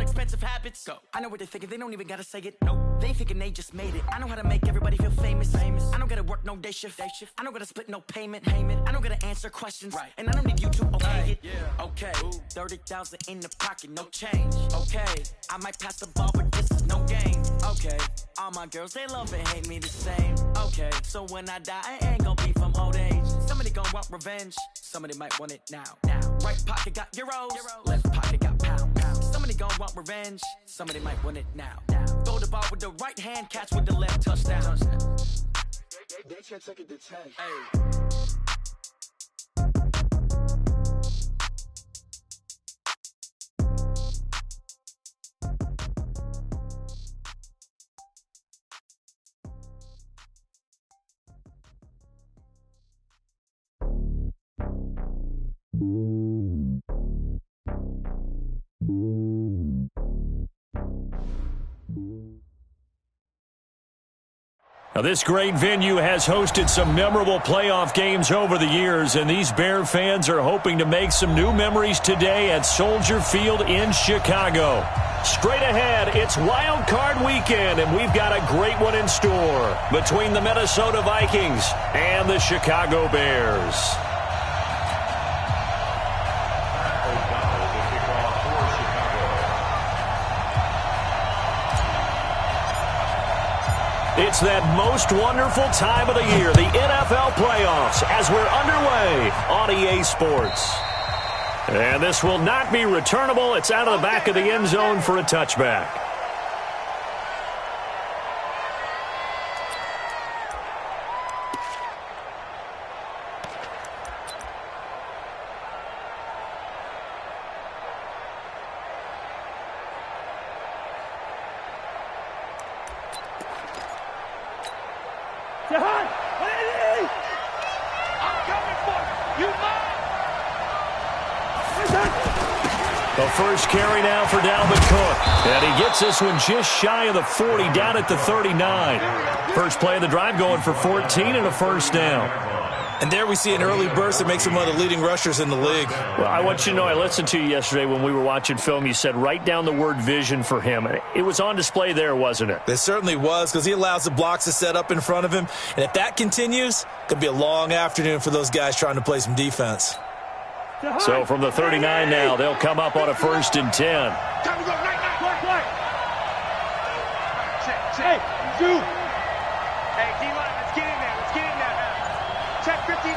expensive habits. Go. I know what they're thinking, they don't even gotta say it. Nope. They thinking they just made it. I know how to make everybody feel famous. I don't gotta work no day shift. I don't gotta split no payment. I don't gotta answer questions. Right. And I don't need you to okay it. Yeah. Okay. 30,000 in the pocket, no change. Okay. I might pass the ball, but this is no game. Okay. All my girls, they love and hate me the same. Okay. So when I die, I ain't gonna be from old age. Somebody gonna want revenge. Somebody might want it now. Right pocket got euros. Left pocket got pounds. Somebody gonna want revenge. Somebody might want it now. Throw the ball with the right hand, catch with the left, touchdown. They can't take it to 10. Hey. Now, this great venue has hosted some memorable playoff games over the years, and these Bear fans are hoping to make some new memories today at Soldier Field in Chicago. Straight ahead, it's Wild Card Weekend, and we've got a great one in store between the Minnesota Vikings and the Chicago Bears. It's that most wonderful time of the year, the NFL playoffs, as we're underway on EA Sports. And this will not be returnable. It's out of the back of the end zone for a touchback. The first carry now for Dalvin Cook. And he gets this one just shy of the 40, down at the 39. First play of the drive going for 14 and a first down. And there we see an early burst that makes him one of the leading rushers in the league. Well, I want you to know, I listened to you yesterday when we were watching film. You said write down the word vision for him. It was on display there, wasn't it? It certainly was, because he allows the blocks to set up in front of him. And if that continues, it could be a long afternoon for those guys trying to play some defense. So from the 39 now, they'll come up on a 1st and 10. Time to go right now. Play. Check. Shoot. Hey, D-line, let's get in there. Check 59.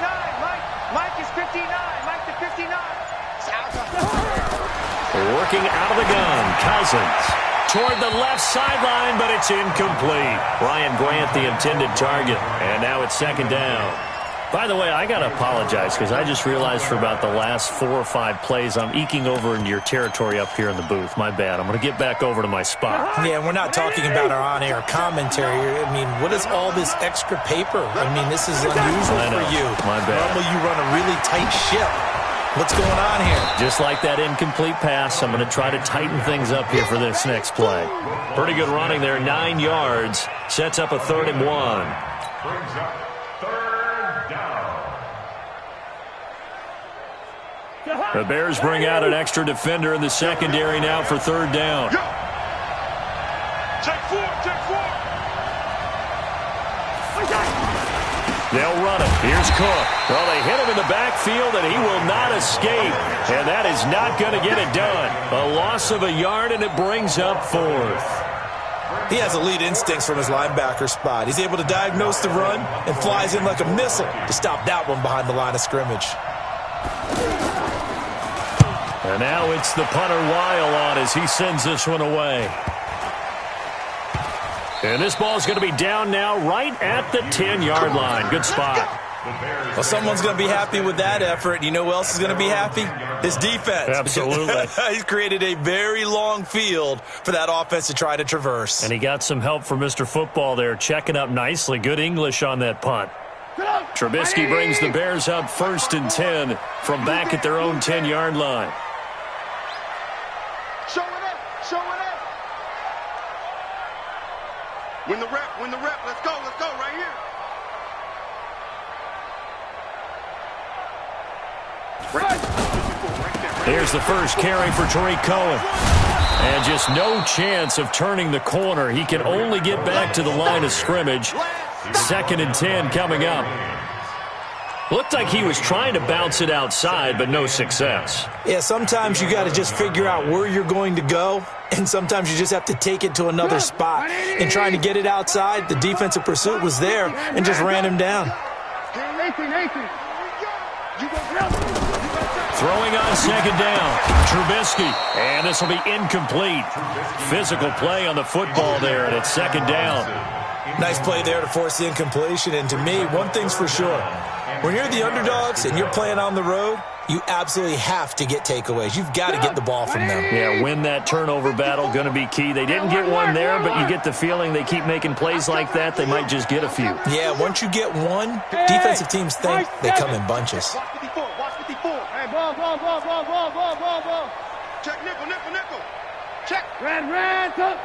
Mike is 59. Mike to 59. Working out of the gun, Cousins. Toward the left sideline, but it's incomplete. Ryan Grant, the intended target. And now it's 2nd down. By the way, I got to apologize because I just realized for about the last 4 or 5 plays, I'm eking over into your territory up here in the booth. My bad. I'm going to get back over to my spot. Yeah, we're not talking about our on-air commentary. I mean, what is all this extra paper? I mean, this is unusual for you. My bad. Normally you run a really tight ship. What's going on here? Just like that incomplete pass, I'm going to try to tighten things up here for this next play. Pretty good running there, 9 yards. Sets up a 3rd and 1. Brings up 3rd down. The Bears bring out an extra defender in the secondary now for 3rd down. Check 4. They'll run it. Here's Cook. Well, they hit him in the backfield, and he will not escape. And that is not going to get it done. A loss of a yard, and it brings up 4th. He has elite instincts from his linebacker spot. He's able to diagnose the run and flies in like a missile to stop that one behind the line of scrimmage. And now it's the punter Weil on as he sends this one away. And this ball is going to be down now right at the 10-yard line. Good spot. Well, someone's going to be happy with that effort. You know who else is going to be happy? His defense. Absolutely. He's created a very long field for that offense to try to traverse. And he got some help from Mr. Football there, checking up nicely. Good English on that punt. Trubisky brings the Bears up 1st and 10 from back at their own 10-yard line. Show it up. Win the rep. Let's go right here. Here's the first carry for Tariq Cohen. And just no chance of turning the corner. He can only get back to the line of scrimmage. 2nd and 10 coming up. Looked like he was trying to bounce it outside, but no success. Yeah, sometimes you got to just figure out where you're going to go, and sometimes you just have to take it to another spot. And trying to get it outside, the defensive pursuit was there and just ran him down. Throwing on 2nd down, Trubisky, and this will be incomplete. Physical play on the football there, and it's 2nd down. Nice play there to force the incompletion, and to me, one thing's for sure. When you're the underdogs and you're playing on the road, you absolutely have to get takeaways. You've got to get the ball from them. Yeah, win that turnover battle, going to be key. They didn't get one there, but you get the feeling they keep making plays like that, they might just get a few. Yeah, once you get one, defensive teams think they come in bunches. Watch 54, watch 54. Hey, ball. Check nickel. Check. Red, twist.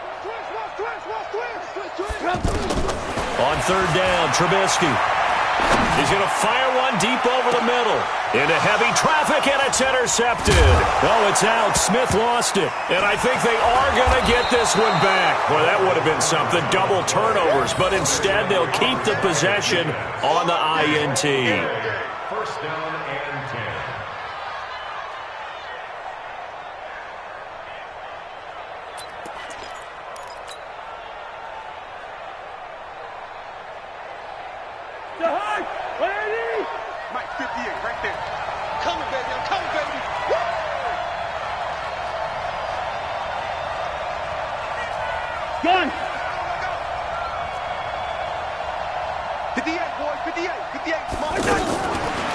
On 3rd down, Trubisky. He's going to fire one deep over the middle. Into heavy traffic, and it's intercepted. Oh, it's out. Smith lost it. And I think they are going to get this one back. Well, that would have been something. Double turnovers. But instead, they'll keep the possession on the INT. 1st down and 10. Mike 58 right there. Coming, baby. I'm coming, baby. Woo! Gun. 58, boys. 58. Come on.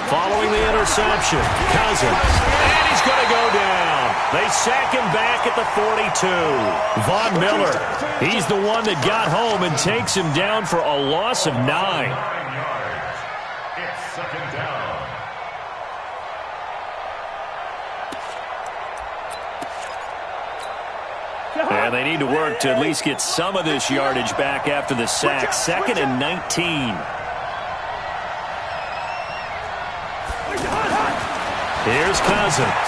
Following the interception, Cousins. And he's going to go down. They sack him back at the 42. Von Miller, he's the one that got home and takes him down for a loss of 9. 9 yards. It's 2nd down. And they need to work to at least get some of this yardage back after the sack. 2nd and 19. Here's Cousins.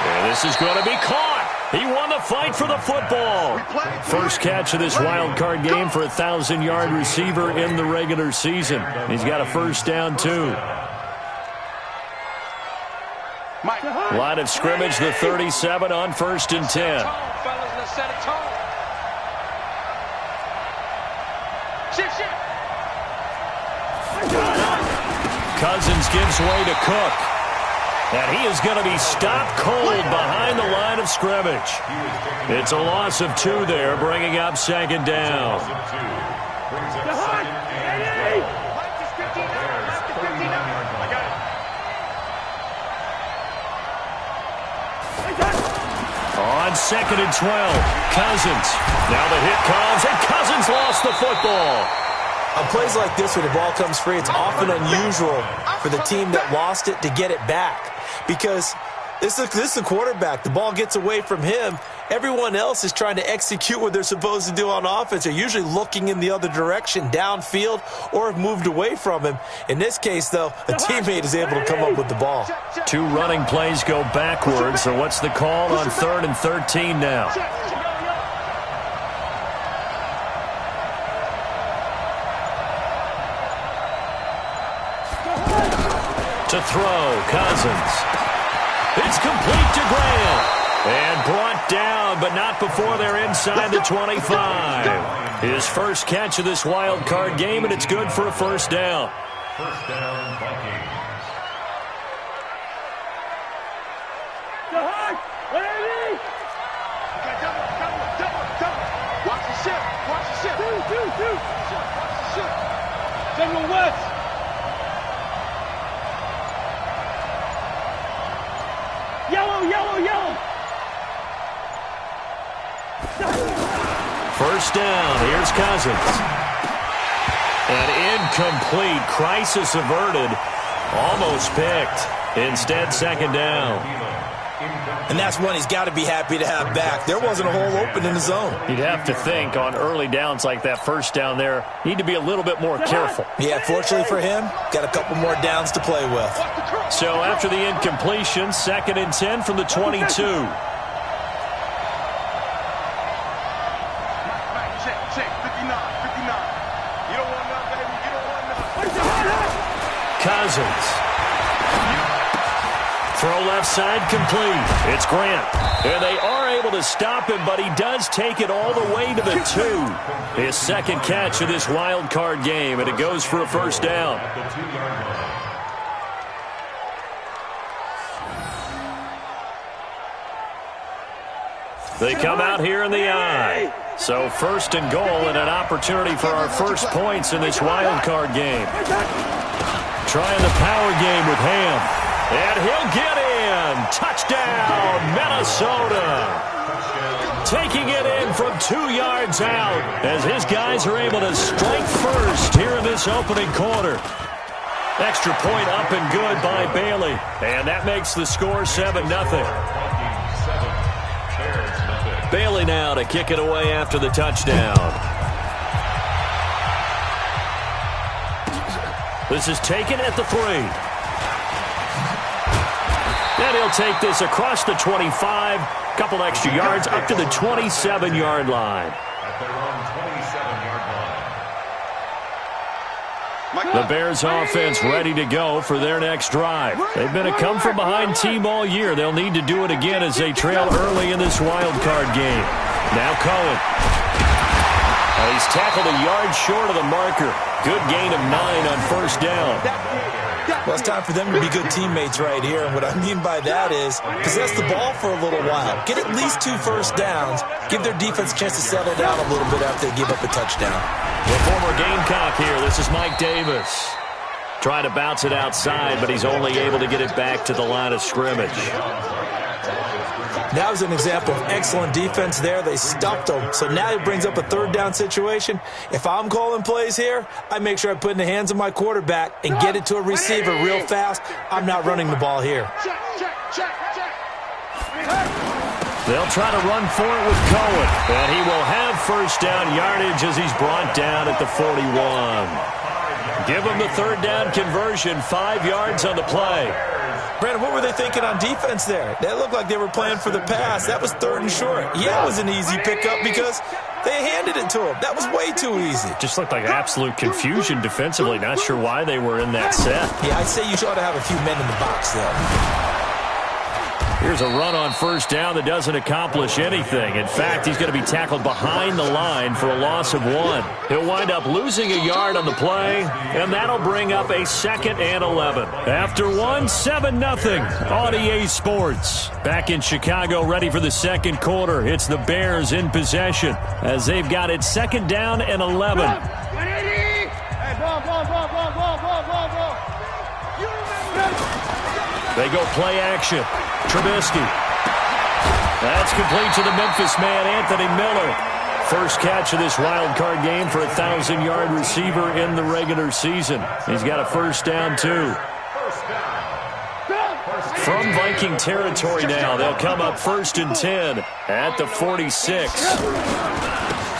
And this is going to be caught. He won the fight for the football. First catch of this wild card game for a 1,000-yard receiver in the regular season. He's got a 1st down, too. Line of scrimmage, the 37 on 1st and 10. Cousins gives way to Cook. And he is going to be stopped cold behind the line of scrimmage. It's a loss of 2 there, bringing up 2nd down. On 2nd and 12, Cousins. Now the hit comes, and Cousins lost the football. On plays like this where the ball comes free, it's often unusual for the team that lost it to get it back. Because this is the quarterback. The ball gets away from him. Everyone else is trying to execute what they're supposed to do on offense. They're usually looking in the other direction, downfield, or have moved away from him. In this case, though, a teammate is able to come up with the ball. 2 running plays go backwards. So what's the call on 3rd and 13 now? To throw, Cousins. It's complete to Graham. And brought down, but not before they're inside the 25. His first catch of this wild card game, and it's good for a 1st down. 1st down, Vikings. Watch the ship. General West. Yellow. 1st down. Here's Cousins. An incomplete. Crisis averted. Almost picked. Instead, 2nd down. And that's one he's got to be happy to have back. There wasn't a hole open in the zone. You'd have to think on early downs like that 1st down there, need to be a little bit more careful. Yeah, fortunately for him, got a couple more downs to play with. So after the incompletion, 2nd and 10 from the 22. Check, 59, 59. You don't want none, baby. You don't want none. Cousins. Throw left side complete. It's Grant. And they are able to stop him, but he does take it all the way to the 2. His second catch of this wild card game, and it goes for a first down. They come out here in the I. So first and goal and an opportunity for our first points in this wild card game. Trying the power game with Ham. And he'll get in. Touchdown, Minnesota. Taking it in from 2 yards out as his guys are able to strike first here in this opening quarter. Extra point up and good by Bailey. And that makes the score 7-0. Bailey now to kick it away after the touchdown. This is taken at the 3. And he'll take this across the 25, couple extra yards up to the 27-yard line. At their own 27-yard line. The Bears offense ready to go for their next drive. They've been a come-from-behind team all year. They'll need to do it again as they trail early in this wild card game. Now Cohen. He's tackled a yard short of the marker. Good gain of 9 on first down. Well, it's time for them to be good teammates right here. And what I mean by that is possess the ball for a little while. Get at least 2 first downs. Give their defense a chance to settle down a little bit after they give up a touchdown. The former Gamecock here. This is Mike Davis. Trying to bounce it outside, but he's only able to get it back to the line of scrimmage. That was an example of excellent defense there. They stopped them. So now it brings up a third down situation. If I'm calling plays here, I make sure I put it in the hands of my quarterback and get it to a receiver real fast. I'm not running the ball here. They'll try to run for it with Cohen. And he will have first down yardage as he's brought down at the 41. Give him the third down conversion, 5 yards on the play. Brandon, what were they thinking on defense there? That looked like they were playing for the pass. That was 3rd and short. Yeah, it was an easy pickup because they handed it to him. That was way too easy. Just looked like absolute confusion defensively. Not sure why they were in that set. Yeah, I'd say you ought to have a few men in the box there. Here's a run on first down that doesn't accomplish anything. In fact, he's going to be tackled behind the line for a loss of 1. He'll wind up losing a yard on the play, and that'll bring up a 2nd and 11. After 1, 7-0 on EA Sports. Back in Chicago, ready for the second quarter. It's the Bears in possession as they've got it 2nd down and 11. They go play action. Trubisky. That's complete to the Memphis man, Anthony Miller. First catch of this wild card game for a 1,000-yard receiver in the regular season. He's got a first down, too. From Viking territory now, they'll come up 1st and 10 at the 46.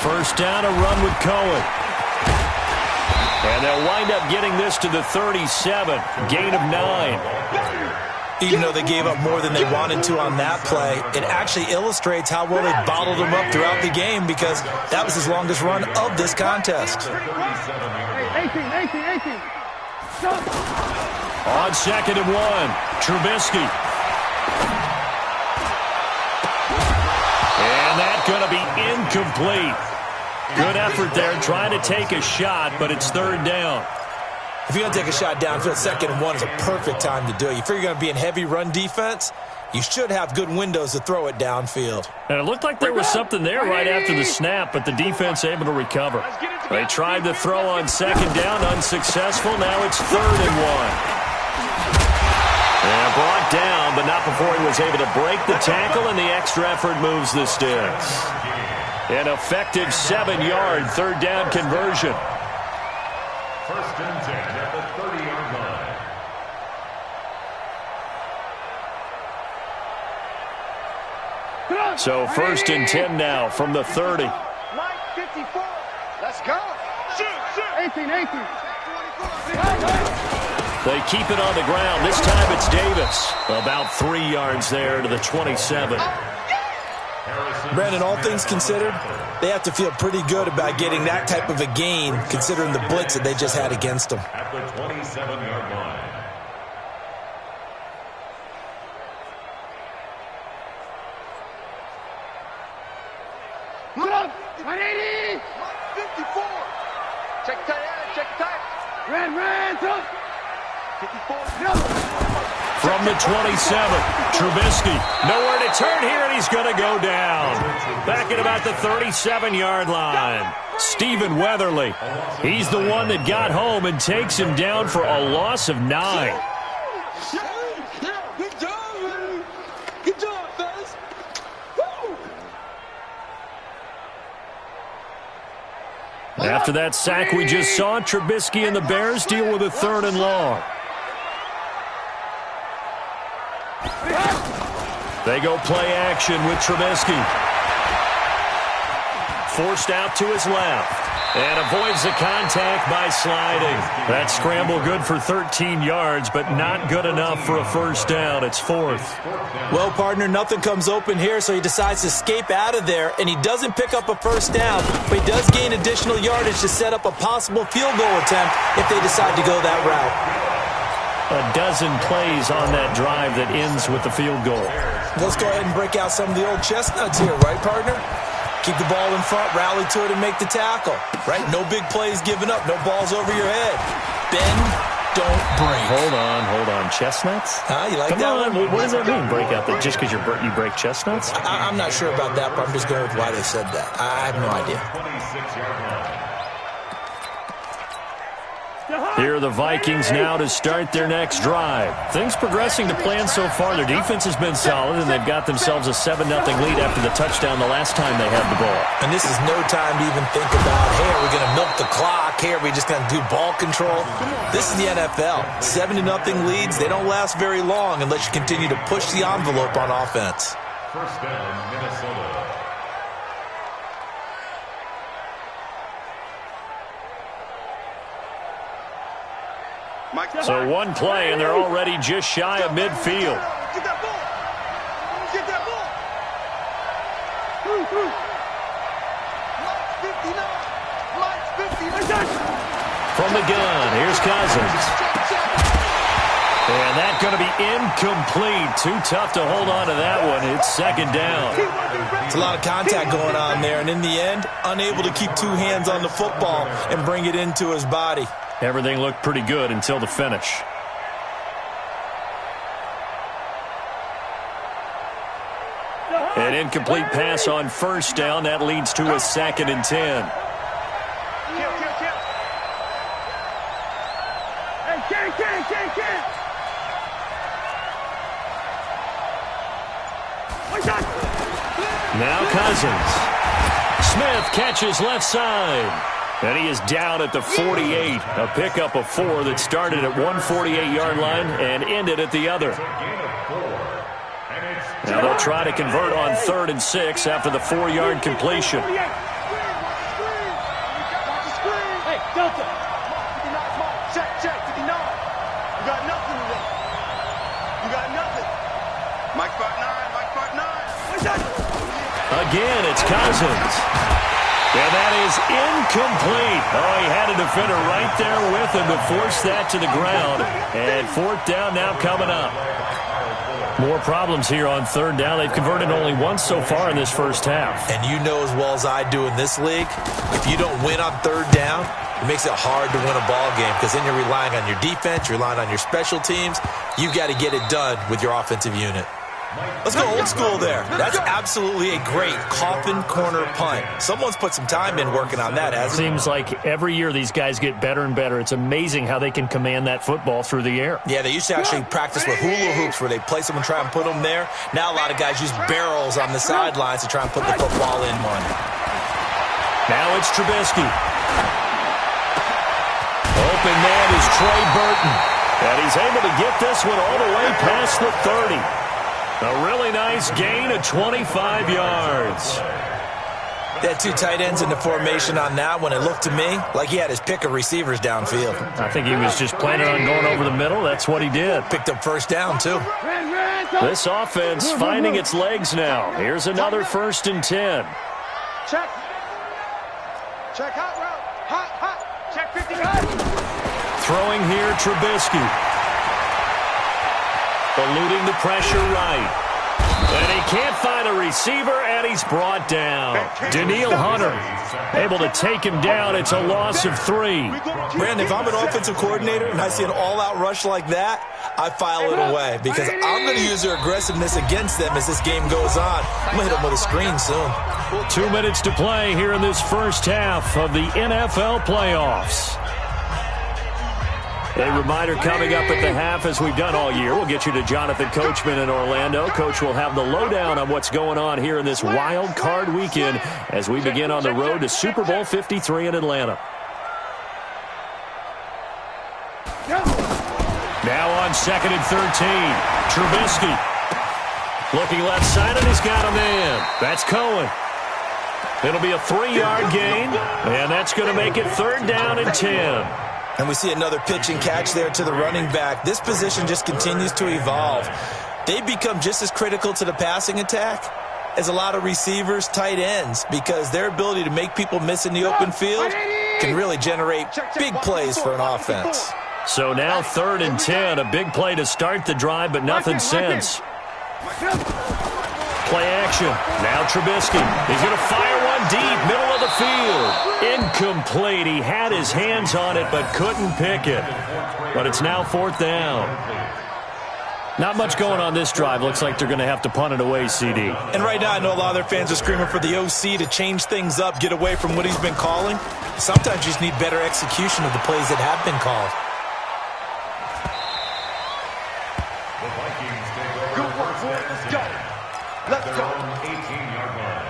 First down, a run with Cohen. And they'll wind up getting this to the 37. Gain of 9. Even though they gave up more than they wanted to on that play, it actually illustrates how well they bottled them up throughout the game because that was his longest run of this contest. 18. On 2nd and 1, Trubisky. And that's going to be incomplete. Good effort there trying to take a shot, but it's 3rd down. If you're going to take a shot downfield, 2nd and 1 is a perfect time to do it. You figure you're going to be in heavy run defense, you should have good windows to throw it downfield. And it looked like there was something there right after the snap, but the defense able to recover. They tried to throw on 2nd down, unsuccessful. Now it's 3rd and 1. And brought down, but not before he was able to break the tackle, and the extra effort moves the sticks. An effective 7-yard 3rd down conversion. 1st and 10 at the 30-yard line. So 1st and 10 now from the 30. Mike, 54. Let's go. Shoot. 18. They keep it on the ground. This time it's Davis. About 3 yards there to the 27. Brandon, all things considered, they have to feel pretty good about getting that type of a gain, considering the blitz that they just had against them. At the 27-yard line. Look up! 180! 54! Check tight, check tight! Ran, tough! 54, no! From the 27, Trubisky, nowhere to turn here, and he's going to go down. Back at about the 37-yard line. Stephen Weatherly, he's the one that got home and takes him down for a loss of 9. Good job, man! Good job, fellas! After that sack we just saw, Trubisky and the Bears deal with a 3rd and long. They go play action with Trubisky. Forced out to his left. And avoids the contact by sliding. That scramble good for 13 yards, but not good enough for a first down. It's 4th. Well, partner, nothing comes open here, so he decides to escape out of there, and he doesn't pick up a first down, but he does gain additional yardage to set up a possible field goal attempt if they decide to go that route. A dozen plays on that drive that ends with the field goal. Let's go ahead and break out some of the old chestnuts here, right, partner? Keep the ball in front, rally to it, and make the tackle, right? No big plays given up, no balls over your head. Bend, don't break. Hold on. Chestnuts? Huh? You like Come that on. one? What does that mean, break out? That just because you break chestnuts? I'm not sure about that, but I'm just going with why they said that. I have no idea. 26-yard line. Here are the Vikings now to start their next drive. Things progressing to plan so far. Their defense has been solid, and they've got themselves a 7-0 lead after the touchdown the last time they had the ball. And this is no time to even think about, hey, are we going to milk the clock? Hey, are we just going to do ball control? This is the NFL. 7-0 leads, they don't last very long unless you continue to push the envelope on offense. First down, Minnesota. So one play, and they're already just shy of midfield. Get that ball! Get that ball! Mike's 59! From the gun, here's Cousins. And that's going to be incomplete. Too tough to hold on to that one. It's 2nd down. It's a lot of contact going on there, and in the end, unable to keep 2 hands on the football and bring it into his body. Everything looked pretty good until the finish. An incomplete pass on first down. That leads to a 2nd and 10. Kill. Hey, Ken. Now Cousins. Smith catches left side. And he is down at the 48. A pickup of 4 that started at one 48-yard line and ended at the other. Now they'll try to convert on 3rd and 6 after the 4-yard completion. Hey, Delta. Check. 59. You got nothing today. You got nothing. Mike part 9. Again, it's Cousins. And that is incomplete. Oh, he had a defender right there with him to force that to the ground. And 4th down now coming up. More problems here on 3rd down. They've converted only once so far in this first half. And you know as well as I do in this league, if you don't win on 3rd down, it makes it hard to win a ball game because then you're relying on your defense, you're relying on your special teams. You've got to get it done with your offensive unit. Let's go old school there. That's absolutely a great coffin corner punt. Someone's put some time in working on that, hasn't it? Seems like every year these guys get better and better. It's amazing how they can command that football through the air. Yeah, they used to actually practice with hula hoops where they place them and try and put them there. Now a lot of guys use barrels on the sidelines to try and put the football in one. Now it's Trubisky. Open man is Trey Burton. And he's able to get this one all the way past the 30. A really nice gain of 25 yards. They had 2 tight ends in the formation on that one. It looked to me like he had his pick of receivers downfield. I think he was just planning on going over the middle. That's what he did. Picked up first down, too. This offense finding its legs now. Here's another 1st and 10. Check. Check hot route. Hot. Check 59. Throwing here, Trubisky. Eluding the pressure right. And he can't find a receiver, and he's brought down. Danielle Hunter able to take him down. It's a loss of 3. Brandon, if I'm an offensive coordinator and I see an all-out rush like that, I file it away because I'm going to use their aggressiveness against them as this game goes on. I'm going to hit them with a screen soon. 2 minutes to play here in this first half of the NFL playoffs. A reminder coming up at the half, as we've done all year. We'll get you to Jonathan Coachman in Orlando. Coach will have the lowdown on what's going on here in this wild card weekend as we begin on the road to Super Bowl 53 in Atlanta. Now on 2nd and 13. Trubisky. Looking left side, and he's got a man. That's Cohen. It'll be a 3-yard gain, and that's going to make it 3rd down and 10. And we see another pitch and catch there to the running back. This position just continues to evolve. They become just as critical to the passing attack as a lot of receivers, tight ends, because their ability to make people miss in the open field can really generate big plays for an offense. So now 3rd and 10, a big play to start the drive, but nothing since. Play action. Now Trubisky. He's going to fire one deep, middle of the field. Incomplete. He had his hands on it, but couldn't pick it. But it's now 4th down. Not much going on this drive. Looks like they're going to have to punt it away, CD. And right now, I know a lot of their fans are screaming for the OC to change things up, get away from what he's been calling. Sometimes you just need better execution of the plays that have been called. The Vikings take over. Good work, boys. Let's go. Let's go. 18-yard line.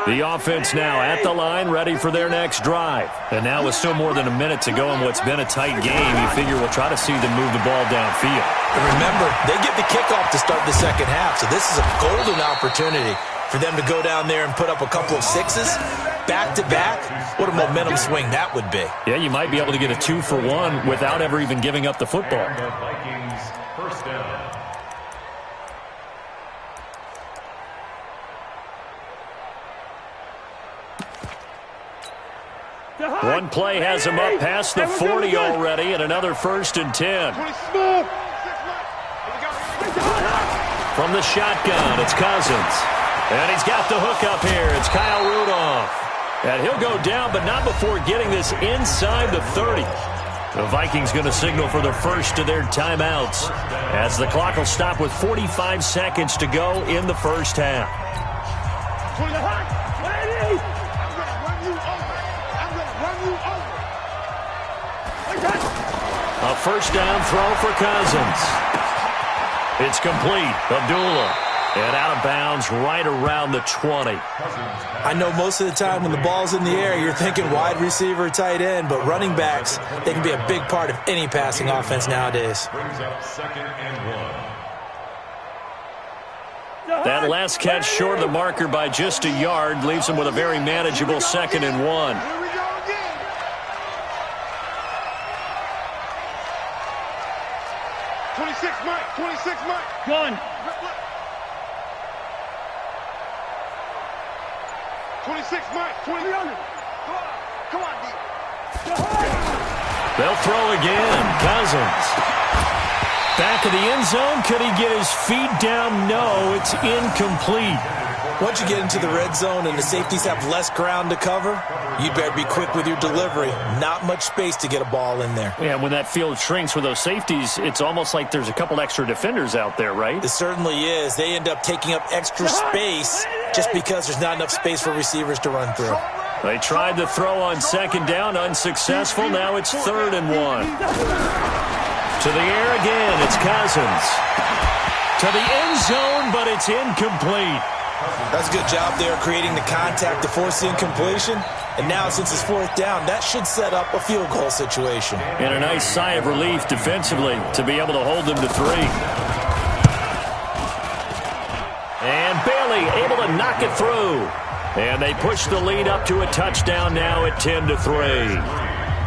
The offense now at the line, ready for their next drive. And now with still more than a minute to go in what's been a tight game, you figure we'll try to see them move the ball downfield. And remember, they get the kickoff to start the second half, so this is a golden opportunity for them to go down there and put up a couple of 6s back-to-back. What a momentum swing that would be. Yeah, you might be able to get a 2-for-1 without ever even giving up the football. The Vikings, 1st down. One play has him up past the 40 already, and another 1st and 10. From the shotgun, it's Cousins. And he's got the hook up here. It's Kyle Rudolph. And he'll go down, but not before getting this inside the 30. The Vikings going to signal for the first of their timeouts as the clock will stop with 45 seconds to go in the first half. A 1st down throw for Cousins. It's complete. Abdullah. And out of bounds right around the 20. I know most of the time when the ball's in the air, you're thinking wide receiver, tight end, but running backs, they can be a big part of any passing offense nowadays. Brings up 2nd and 1. That last catch short of the marker by just a yard leaves him with a very manageable 2nd and 1. 26, Mike. 26, Mike. Gun. 26, Mike. 20 under. Come on, D. They'll throw again. Cousins. Back of the end zone. Could he get his feet down? No, it's incomplete. Once you get into the red zone and the safeties have less ground to cover, you better be quick with your delivery. Not much space to get a ball in there. Yeah, when that field shrinks with those safeties, it's almost like there's a couple extra defenders out there, right? It certainly is. They end up taking up extra space just because there's not enough space for receivers to run through. They tried to throw on 2nd down, unsuccessful. Now it's 3rd and 1. To the air again, it's Cousins. To the end zone, but it's incomplete. That's a good job there creating the contact to force the incompletion. And now, since it's 4th down, that should set up a field goal situation. And a nice sigh of relief defensively to be able to hold them to 3. And Bailey able to knock it through. And they push the lead up to a touchdown now at 10-3.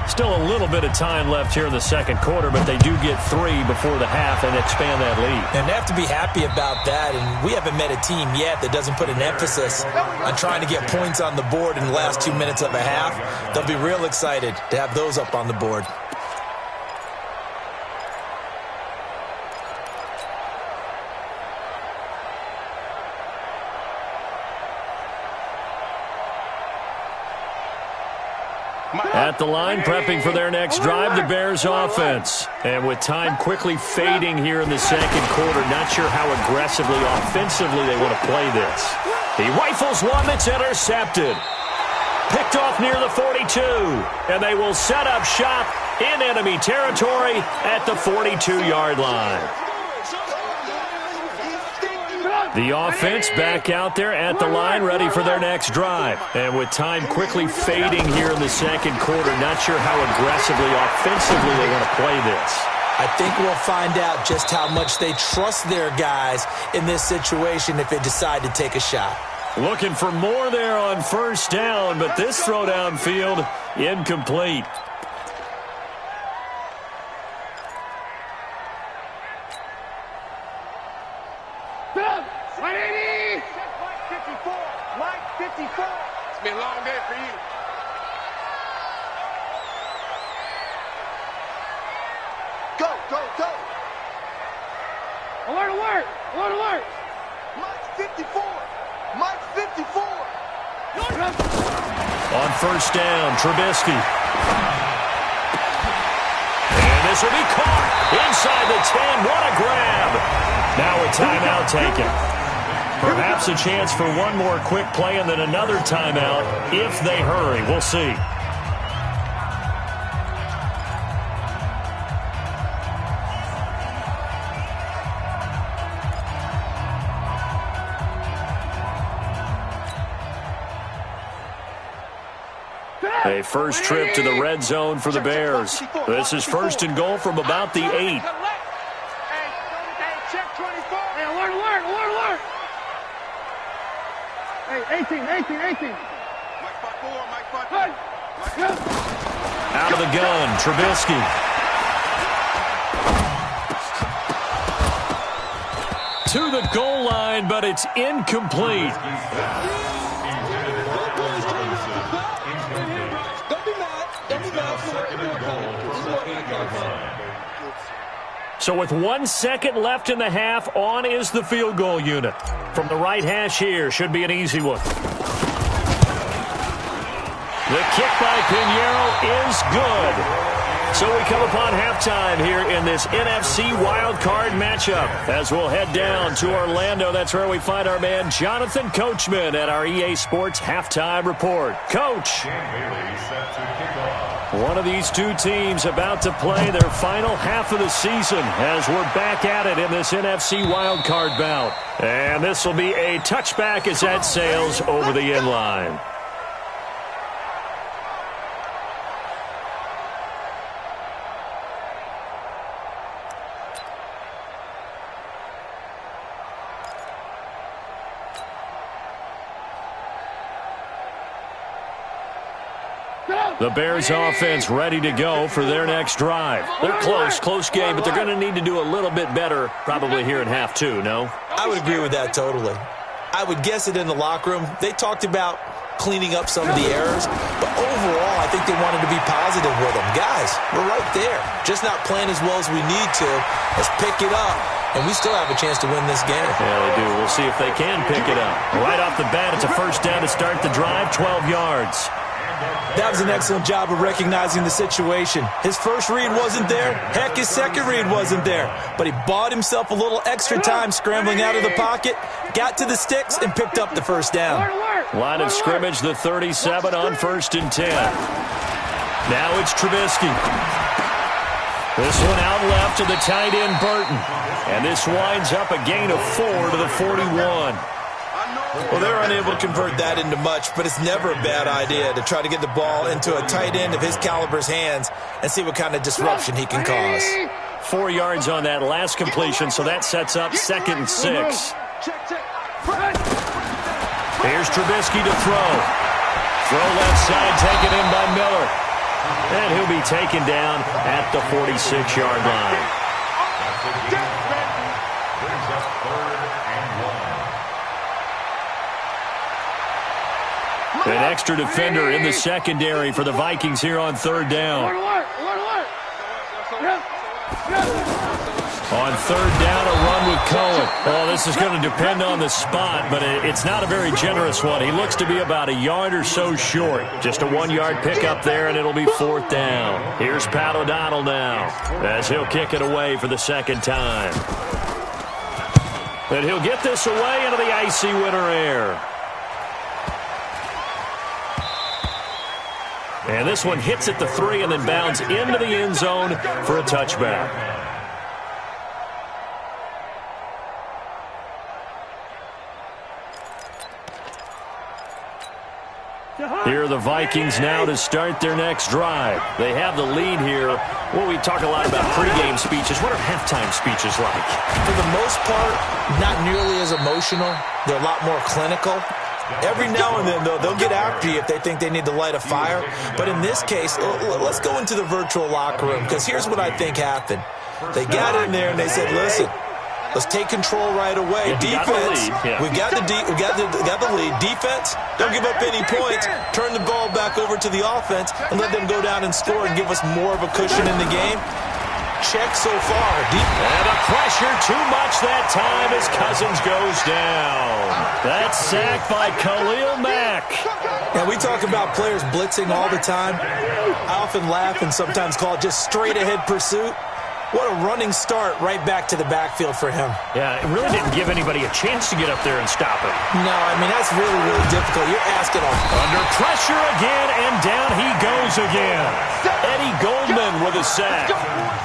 Still a little bit of time left here in the second quarter, but they do get 3 before the half and expand that lead. And they have to be happy about that, and we haven't met a team yet that doesn't put an emphasis on trying to get points on the board in the last 2 minutes of a half. They'll be real excited to have those up on the board. At the line, prepping for their next drive, the Bears offense. And with time quickly fading here in the second quarter, not sure how aggressively, offensively they want to play this. He rifles one that's intercepted. Picked off near the 42. And they will set up shop in enemy territory at the 42-yard line. The offense back out there at the line, ready for their next drive. And with time quickly fading here in the second quarter, not sure how aggressively, offensively they want to play this. I think we'll find out just how much they trust their guys in this situation if they decide to take a shot. Looking for more there on first down, but this throw downfield incomplete. Been a long day for you. Go, go, go. Alert, alert, alert, alert. Mike's 54. Mike's 54. On first down, Trubisky. And this will be caught inside the 10. What a grab. Now a timeout taken. Perhaps a chance for one more quick play and then another timeout if they hurry. We'll see. A first trip to the red zone for the Bears. This is first and goal from about the 8. Hey, check 24. Hey, alert, alert, alert, alert. Hey, 18. Mike 5-4, Mike 5-4. Out of the gun, Trubisky. To the goal line, but it's incomplete. So with 1 second left in the half, on is the field goal unit. From the right hash here, should be an easy one. The kick by Pinheiro is good. So we come upon halftime here in this NFC wildcard matchup. As we'll head down to Orlando, that's where we find our man Jonathan Coachman at our EA Sports Halftime Report. Coach. One of these two teams about to play their final half of the season as we're back at it in this NFC wildcard bout. And this will be a touchback as that sails over the end line. The Bears offense ready to go for their next drive. They're close game, but they're going to need to do a little bit better probably here in half two, no? I would agree with that totally. I would guess it in the locker room. They talked about cleaning up some of the errors, but overall I think they wanted to be positive with them. Guys, we're right there. Just not playing as well as we need to. Let's pick it up, and we still have a chance to win this game. Yeah, they do. We'll see if they can pick it up. Right off the bat, it's a first down to start the drive, 12 yards. That was an excellent job of recognizing the situation. His first read wasn't there. Heck, his second read wasn't there. But he bought himself a little extra time scrambling out of the pocket, got to the sticks, and picked up the first down. Line of scrimmage, the 37 on 1st and 10. Now it's Trubisky. This one out left to the tight end, Burton. And this winds up a gain of 4 to the 41. Well, they're unable to convert that into much, but it's never a bad idea to try to get the ball into a tight end of his caliber's hands and see what kind of disruption he can cause. 4 yards on that last completion, so that sets up 2nd and 6. Here's Trubisky to throw. Throw left side, taken in by Miller. And he'll be taken down at the 46-yard line. Brings up 3rd and 1. An extra defender in the secondary for the Vikings here on 3rd down. On 3rd down, a run with Cohen. Well, this is going to depend on the spot, but it's not a very generous one. He looks to be about a yard or so short. Just a 1-yard pickup there, and it'll be 4th down. Here's Pat O'Donnell now, as he'll kick it away for the 2nd time. And he'll get this away into the icy winter air. And this one hits at the 3 and then bounds into the end zone for a touchback. Here are the Vikings now to start their next drive. They have the lead here. Well, we talk a lot about pregame speeches. What are halftime speeches like? For the most part, not nearly as emotional. They're a lot more clinical. Every now and then, though, they'll get after you if they think they need to light a fire. But in this case, let's go into the virtual locker room, because here's what I think happened. They got in there and they said, listen, let's take control right away. Defense, we got the lead. Defense, don't give up any points. Turn the ball back over to the offense and let them go down and score and give us more of a cushion in the game. Check so far. And the pressure too much that time as Cousins goes down. That's sacked by Khalil Mack. Now, we talk about players blitzing all the time. I often laugh and sometimes call it just straight-ahead pursuit. What a running start right back to the backfield for him. Yeah, it really didn't give anybody a chance to get up there and stop it. No, I mean, that's really, really difficult. You're asking him. Under pressure again, and down he goes again. Eddie Goldman with a sack.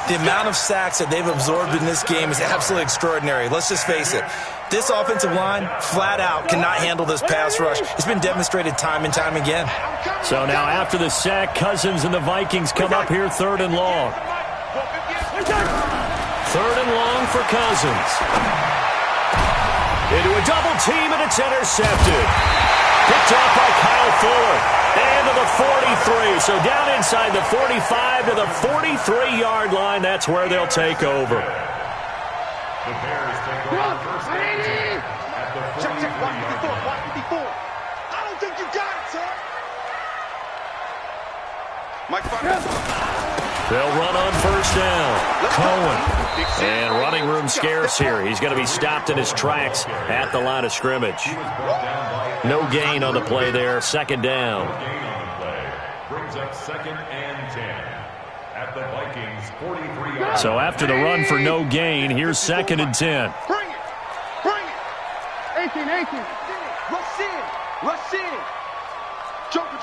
The amount of sacks that they've absorbed in this game is absolutely extraordinary. Let's just face it. This offensive line, flat out, cannot handle this pass rush. It's been demonstrated time and time again. So now after the sack, Cousins and the Vikings come up here 3rd and long. 3rd and long for Cousins. Into a double team, and it's intercepted. Picked off by Kyle Fuller. And to the 43. So down inside the 45 to the 43-yard line. That's where they'll take over. The Bears take over 1st and 10 at the 43-yard line. I don't think you got it, sir. Mike, They'll run on 1st down. Cohen. And running room scarce here. He's going to be stopped in his tracks at the line of scrimmage. No gain on the play there. 2nd down. No gain on the play. Brings up 2nd and 10 at the Vikings 43-yard line. So after the run for no gain, here's 2nd and 10. Bring it. Bring it. 18. Rush in. Rush in. Joker.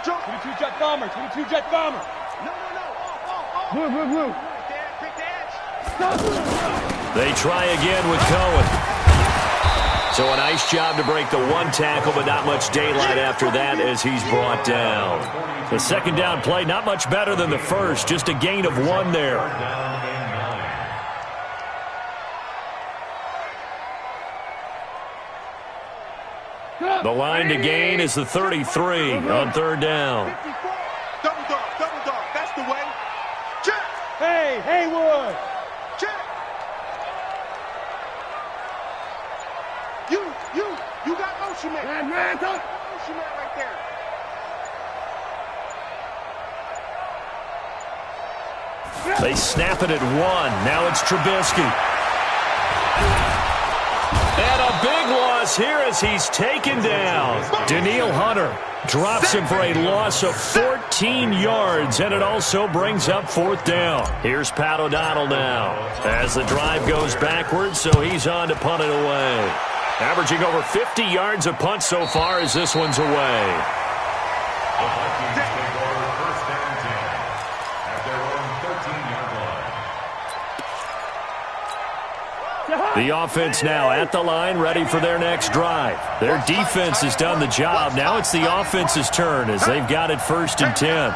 22 jet bomber. 22 jet bomber. No. Blue. Pick the edge. They try again with Cohen. So a nice job to break the 1 tackle, but not much daylight after that as he's brought down. The 2nd down play, not much better than the first, just a gain of 1 there. The line to gain is the 33 on 3rd down. Double dog. That's the way. Check. Hey, Haywood. Check. You got motion man. Man, don't. Motion man right there. They snap it at 1. Now it's Trubisky. And a big loss here as he's taken down. Danielle Hunter drops him for a loss of 14 yards, and it also brings up 4th down. Here's Pat O'Donnell now as the drive goes backwards, so he's on to punt it away. Averaging over 50 yards a punt so far as this one's away. The Vikings take over 1st and 10 at their own 13-yard line. The offense now at the line, ready for their next drive. Their defense has done the job. Now it's the offense's turn as they've got it 1st and 10.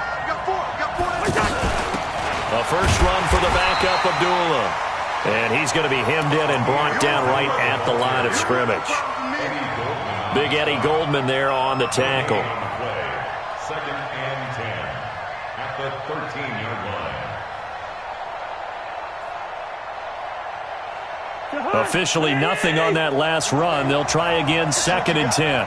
A first run for the backup, Abdullah. And he's going to be hemmed in and brought down right at the line of scrimmage. Big Eddie Goldman there on the tackle. 2nd and 10 the 13-yard line. Officially nothing on that last run. They'll try again, 2nd and 10.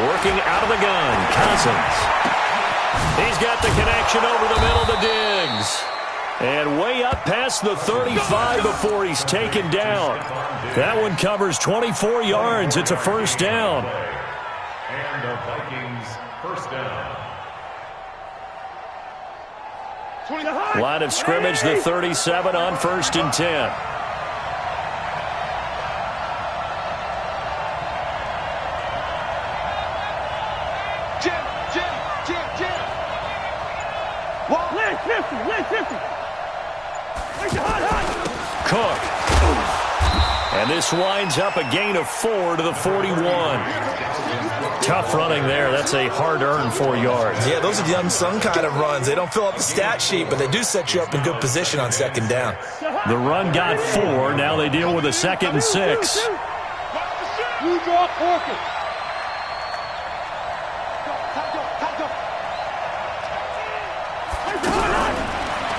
Working out of the gun, Cousins. He's got the connection over the middle to Diggs. And way up past the 35 before he's taken down. That one covers 24 yards. It's a first down. And the Vikings first down. Line of scrimmage, the 37 on 1st and 10. Cook. And this winds up a gain of 4 to the 41. Tough running there. That's a hard-earned 4 yards. Yeah, those are the unsung kind of runs. They don't fill up the stat sheet, but they do set you up in good position on 2nd down. The run got 4. Now they deal with a 2nd and 6. You draw Corker.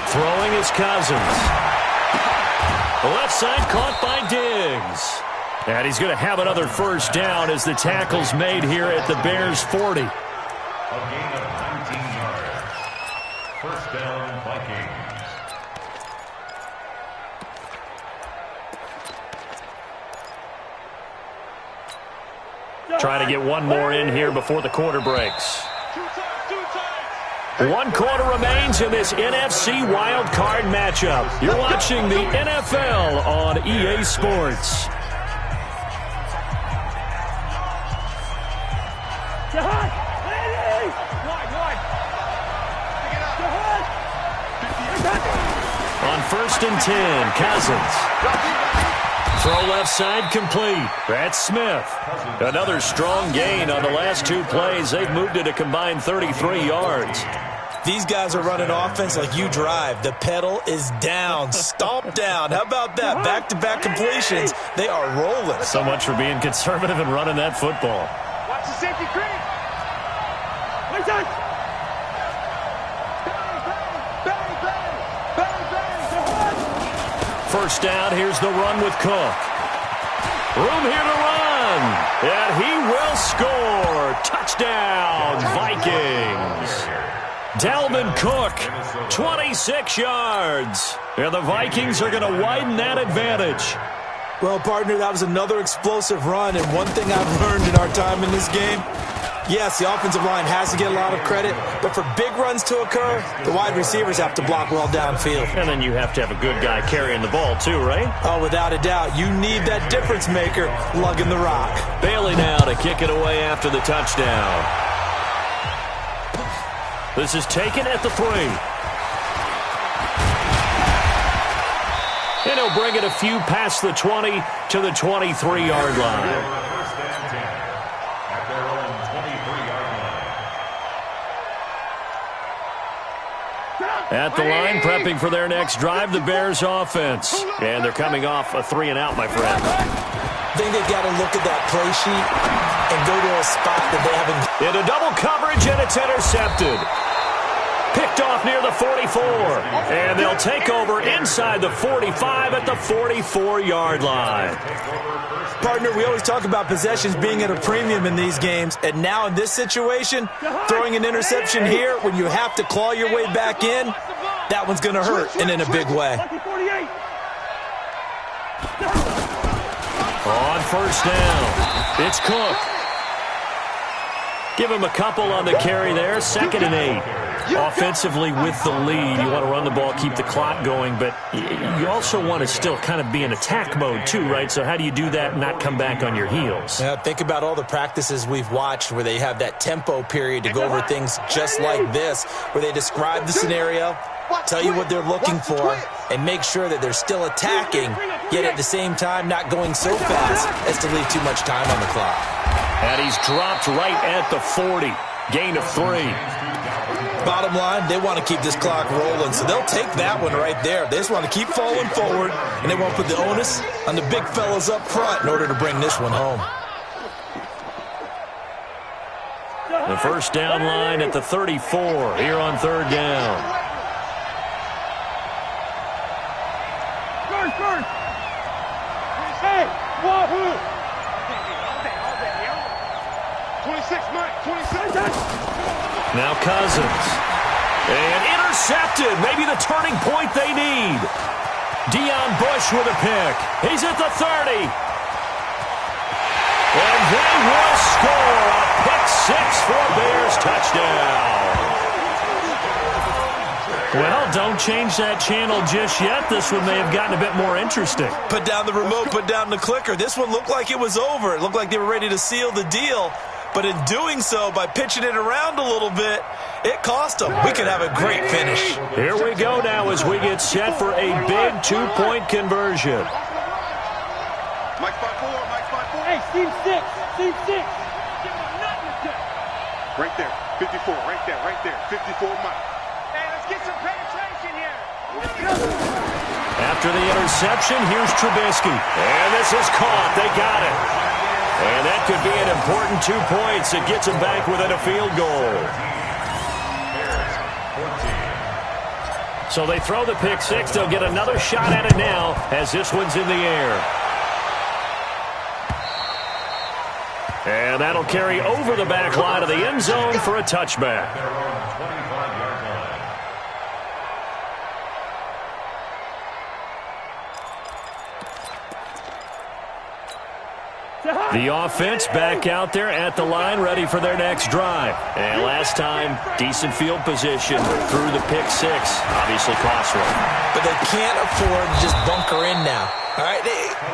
Throwing is Cousins. The left side caught by Diggs. And he's going to have another first down as the tackle's made here at the Bears' 40. A gain of 19 yards. First down, Vikings. Trying to get one more in here before the quarter breaks. 1 quarter remains in this NFC Wild Card matchup. You're watching the NFL on EA Sports. On 1st and 10, Cousins. Throw left side complete. That's Smith. Another strong gain on the last 2 plays. They've moved it a combined 33 yards. These guys are running offense like you drive. The pedal is down, stomp down. How about that? Back-to-back completions. They are rolling. So much for being conservative and running that football. Watch the safety creep. First down, here's the run with Cook. Room here to run. And he will score. Touchdown, Vikings. Dalvin Cook, 26 yards. And the Vikings are going to widen that advantage. Well, partner, that was another explosive run. And one thing I've learned in our time in this game, yes, the offensive line has to get a lot of credit, but for big runs to occur, the wide receivers have to block well downfield. And then you have to have a good guy carrying the ball too, right? Oh, without a doubt. You need that difference maker lugging the rock. Bailey now to kick it away after the touchdown. This is taken at the 3. And he'll bring it a few past the 20 to the 23-yard line. First and 10 at their own 23-yard line. At the line, prepping for their next drive, the Bears offense. And they're coming off a 3-and-out, my friend. I think they've got to look at that play sheet and go to a spot that they haven't. Into double coverage, and it's intercepted. Picked off near the 44. And they'll take over inside the 45 at the 44-yard line. Partner, we always talk about possessions being at a premium in these games. And now in this situation, throwing an interception here when you have to claw your way back in, that one's going to hurt, and in a big way. On first down, it's Cook. Give him a couple on the carry there, 2nd and 8. Offensively with the lead, you want to run the ball, keep the clock going, but you also want to still kind of be in attack mode too, right? So how do you do that and not come back on your heels? Yeah, think about all the practices we've watched where they have that tempo period to go over things just like this, where they describe the scenario, tell you what they're looking for, and make sure that they're still attacking, yet at the same time not going so fast as to leave too much time on the clock. And he's dropped right at the 40. Gain of 3. Bottom line, they want to keep this clock rolling, so they'll take that one right there. They just want to keep falling forward, and they want to put the onus on the big fellas up front in order to bring this one home. The first down line at the 34 here on third down. First. Hey, wahoo! 26, Mike, 26. Now Cousins. And intercepted. Maybe the turning point they need. Deion Bush with a pick. He's at the 30. And they will score a pick six for a Bears touchdown. Well, don't change that channel just yet. This one may have gotten a bit more interesting. Put down the remote, put down the clicker. This one looked like it was over. It looked like they were ready to seal the deal. But in doing so, by pitching it around a little bit, it cost them. We could have a great finish. Here we go now as we get set for a big two-point conversion. Mike 5-4, Mike 5-4. Hey, Steve 6. Right there, 54, right there, 54, Mike. Hey, let's get some penetration here. After the interception, here's Trubisky. And this is caught. They got it. And that could be an important 2 points. It gets them back within a field goal. So they throw the pick six. They'll get another shot at it now as this one's in the air. And that'll carry over the back line of the end zone for a touchback. The offense back out there at the line, ready for their next drive. And last time, decent field position through the pick six. Obviously costly. But they can't afford to just bunker in now. All right,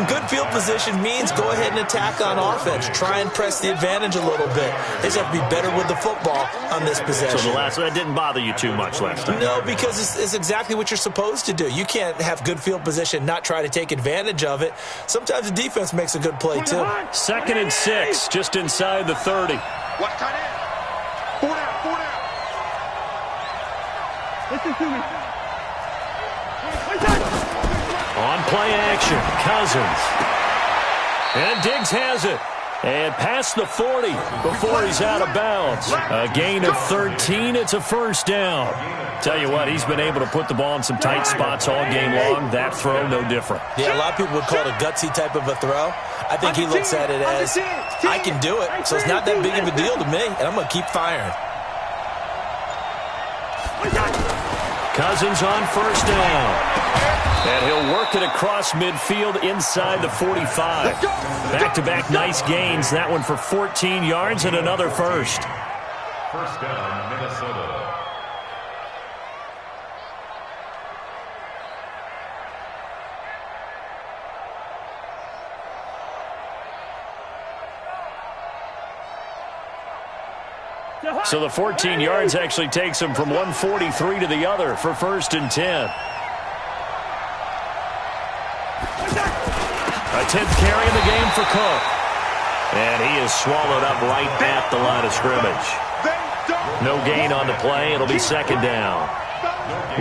good field position means go ahead and attack on offense. Try and press the advantage a little bit. They just have to be better with the football on this possession. So that didn't bother you too much last time? No, because it's exactly what you're supposed to do. You can't have good field position, not try to take advantage of it. Sometimes the defense makes a good play, too. 2nd and 6, just inside the 30. Watch tight end. 4 down. Listen to me. On play action, Cousins. And Diggs has it. And past the 40 before he's out of bounds. A gain of 13. It's a first down. Tell you what, he's been able to put the ball in some tight spots all game long. That throw, no different. Yeah, a lot of people would call it a gutsy type of a throw. I think he looks at it as, I can do it, so it's not that big of a deal to me, and I'm going to keep firing. Cousins on first down. And he'll work it across midfield inside the 45. Back-to-back nice gains. That one for 14 yards and another first. First down, Minnesota. So the 14 yards actually takes him from 143 to the other for 1st and 10. A 10th carry in the game for Cook. And he is swallowed up right at the line of scrimmage. No gain on the play. It'll be 2nd down.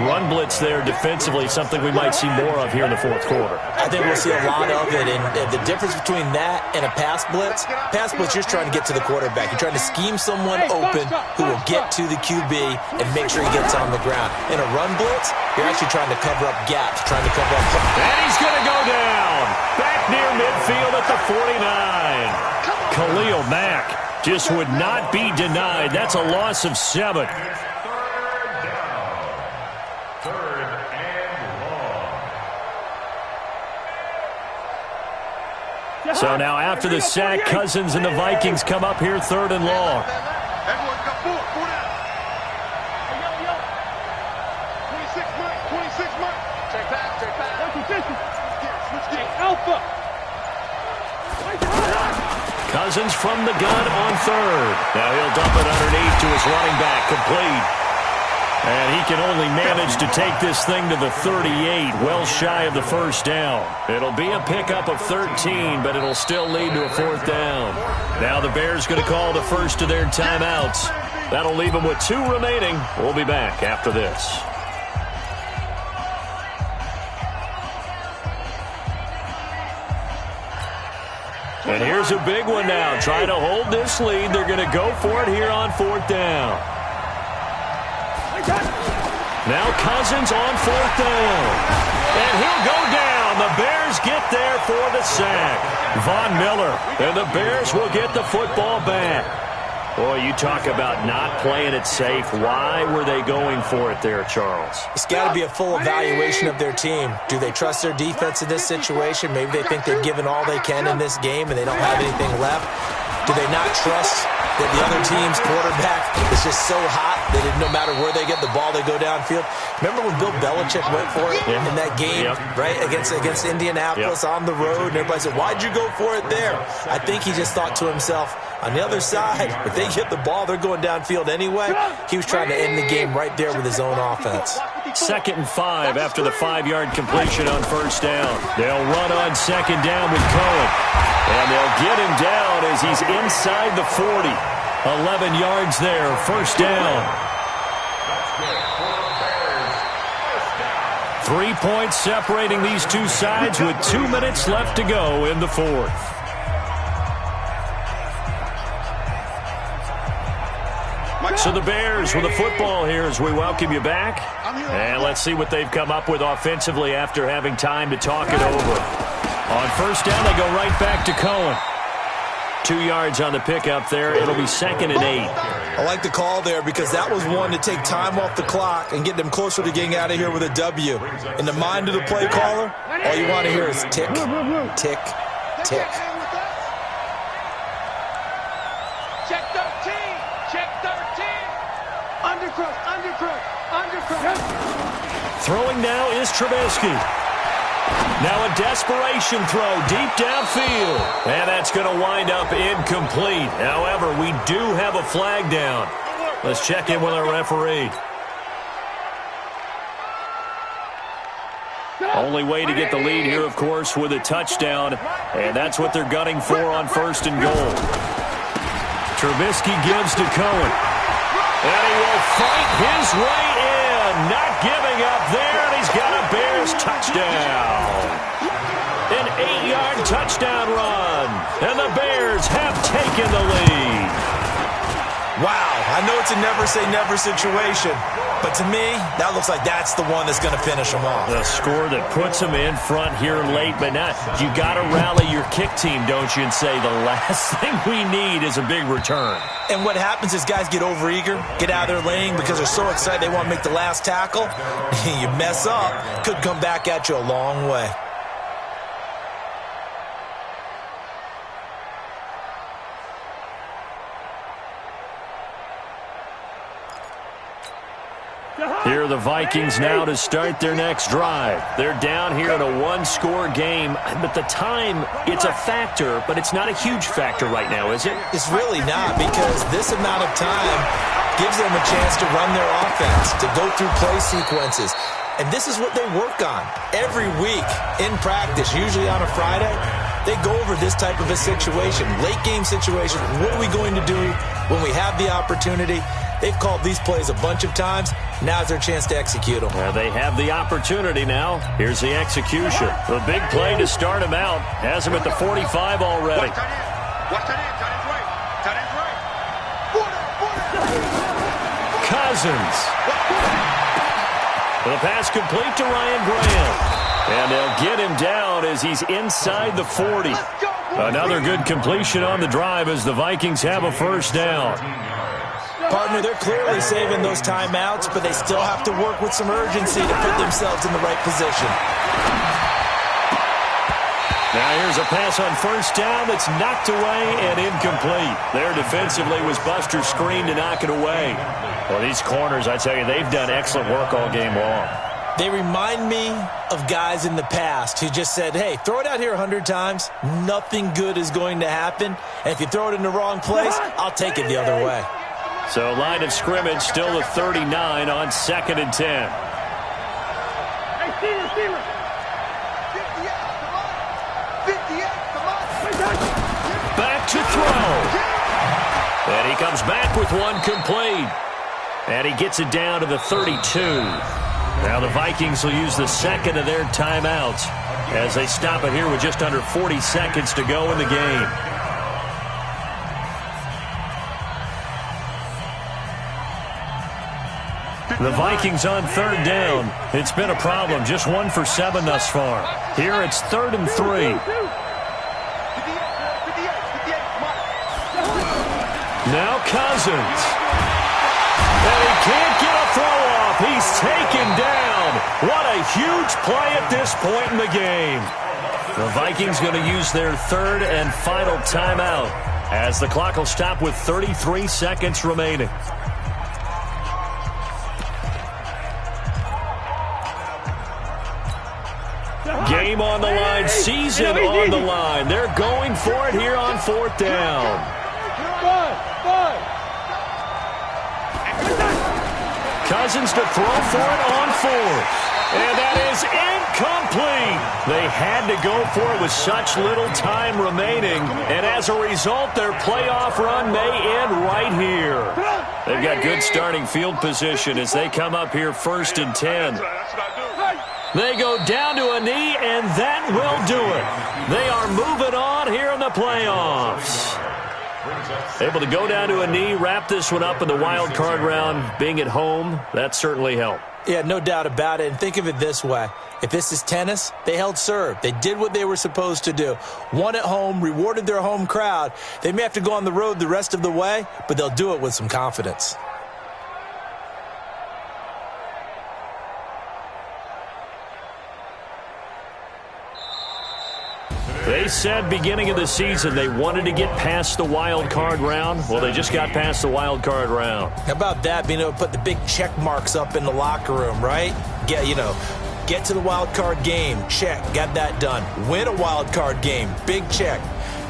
Run blitz there defensively, something we might see more of here in the 4th quarter. I think we'll see a lot of it, and the difference between that and a pass blitz, you're just trying to get to the quarterback. You're trying to scheme someone open who will get to the QB and make sure he gets on the ground. In a run blitz, you're actually trying to cover up gaps, trying to cover up. And he's going to go down. Back near midfield at the 49. Khalil Mack just would not be denied. That's a loss of 7. So now after the sack, Cousins and the Vikings come up here 3rd and long. Everyone's got 4 down. Hey, yo. 26, Mike. Check back. Switch gears. Alpha. Cousins from the gun on 3rd. Now he'll dump it underneath to his running back, complete. And he can only manage to take this thing to the 38, well shy of the first down. It'll be a pickup of 13, but it'll still lead to a 4th down. Now the Bears going to call the first of their timeouts. That'll leave them with 2 remaining. We'll be back after this. And here's a big one now. Trying to hold this lead. They're going to go for it here on 4th down. Now Cousins on 4th down. And he'll go down. The Bears get there for the sack. Von Miller. And the Bears will get the football back. Boy, you talk about not playing it safe. Why were they going for it there, Charles? It's got to be a full evaluation of their team. Do they trust their defense in this situation? Maybe they think they've given all they can in this game and they don't have anything left. Do they not trust that the other team's quarterback is just so hot that no matter where they get the ball, they go downfield? Remember when Bill Belichick went for it in that game, right, against Indianapolis on the road, and everybody said, why'd you go for it there? I think he just thought to himself, on the other side, if they get the ball, they're going downfield anyway. He was trying to end the game right there with his own offense. 2nd and 5 after the 5-yard completion on 1st down. They'll run on 2nd down with Cohen. And they'll get him down as he's inside the 40. 11 yards there, 1st down. 3 points separating these two sides with 2 minutes left to go in the 4th. So the Bears with the football here as we welcome you back. And let's see what they've come up with offensively after having time to talk it over. On 1st down, they go right back to Cohen. 2 yards on the pickup there. It'll be 2nd and 8. I like the call there because that was one to take time off the clock and get them closer to getting out of here with a W. In the mind of the play caller, all you want to hear is tick, tick, tick. Check 13. Check 13. Undercross, undercross, undercross. Throwing now is Trubisky. Now a desperation throw deep downfield. And that's going to wind up incomplete. However, we do have a flag down. Let's check in with our referee. Only way to get the lead here, of course, with a touchdown. And that's what they're gunning for on 1st and goal. Trubisky gives to Cohen. And he will fight his way in. Not giving up there, and he's got a Bears touchdown. An 8-yard touchdown run. And the Bears have taken the lead. Wow, I know it's a never-say-never situation, but to me, that looks like that's the one that's going to finish them off. The score that puts them in front here late, but not. You got to rally your kick team, don't you, and say the last thing we need is a big return. And what happens is guys get overeager, get out of their lane because they're so excited they want to make the last tackle. You mess up, could come back at you a long way. Here are the Vikings now to start their next drive. They're down here in a one-score game, but the time, it's a factor, but it's not a huge factor right now, is it? It's really not, because this amount of time gives them a chance to run their offense, to go through play sequences. And this is what they work on every week in practice, usually on a Friday. They go over this type of a situation, late-game situation. What are we going to do when we have the opportunity? They've called these plays a bunch of times. Now's their chance to execute them. Well, they have the opportunity now. Here's the execution. The big play to start him out. Has him at the 45 already. Cousins. The pass complete to Ryan Graham. And they'll get him down as he's inside the 40. Another good completion on the drive as the Vikings have a first down. Partner, they're clearly saving those timeouts, but they still have to work with some urgency to put themselves in the right position. Now here's a pass on first down that's knocked away and incomplete. There defensively was Buster's screen to knock it away. Well, these corners, I tell you, they've done excellent work all game long. They remind me of guys in the past who just said, hey, throw it out here 100 times. Nothing good is going to happen. And if you throw it in the wrong place, I'll take it the other way. So line of scrimmage still the 39 on 2nd and 10. Hey, Steelers. 58, come on. 58, come on. Back to throw. And he comes back with one complete. And he gets it down to the 32. Now the Vikings will use the second of their timeouts as they stop it here with just under 40 seconds to go in the game. The Vikings on third down. It's been a problem. Just 1 for 7 thus far. Here it's 3rd and 3. Now Cousins. And he can't get a throw off. He's taken down. What a huge play at this point in the game. The Vikings going to use their third and final timeout as the clock will stop with 33 seconds remaining. Game on the line, season on the line. They're going for it here on 4th down. Cousins to throw for it on 4th. And that is incomplete. They had to go for it with such little time remaining. And as a result, their playoff run may end right here. They've got good starting field position as they come up here 1st and 10. They go down to a knee, and that will do it. They are moving on here in the playoffs. Able to go down to a knee, wrap this one up in the wild card round. Being at home, that certainly helped. Yeah, no doubt about it. And think of it this way. If this is tennis, they held serve. They did what they were supposed to do. Won at home, rewarded their home crowd. They may have to go on the road the rest of the way, but they'll do it with some confidence. They said beginning of the season they wanted to get past the wild card round. Well, they just got past the wild card round. How about that, being able to put the big check marks up in the locker room, right? Get to the wild card game, check, got that done. Win a wild card game, big check.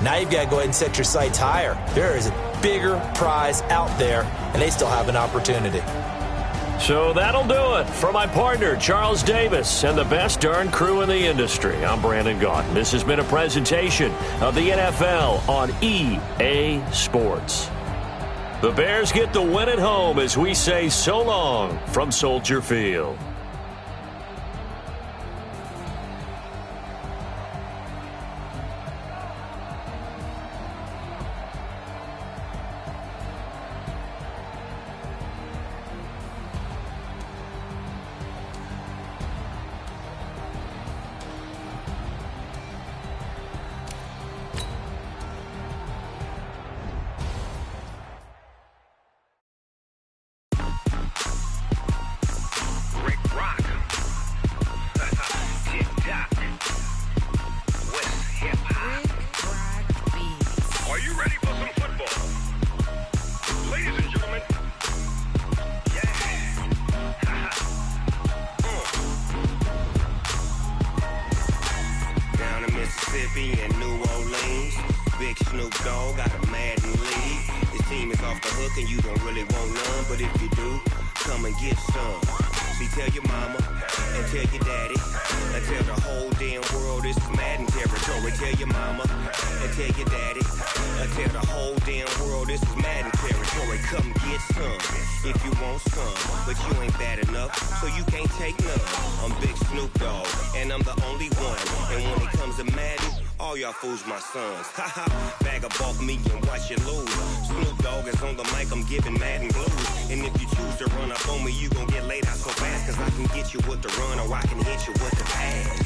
Now you've got to go ahead and set your sights higher. There is a bigger prize out there, and they still have an opportunity. So that'll do it for my partner, Charles Davis, and the best darn crew in the industry. I'm Brandon Gaudin. This has been a presentation of the NFL on EA Sports. The Bears get the win at home as we say so long from Soldier Field. My sons, bag of bulk me and watch you lose. Snoop Dogg is on the mic, I'm giving Madden blues. And if you choose to run up on me, you gon' get laid out so fast. Cause I can get you with the run or I can hit you with the pass.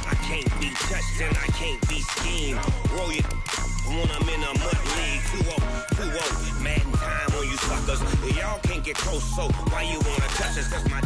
I can't be touched and I can't be schemed. Roll it when I'm in a mud league. 2-0, Madden time on you suckers. Y'all can't get close, so why you wanna touch us? Cause my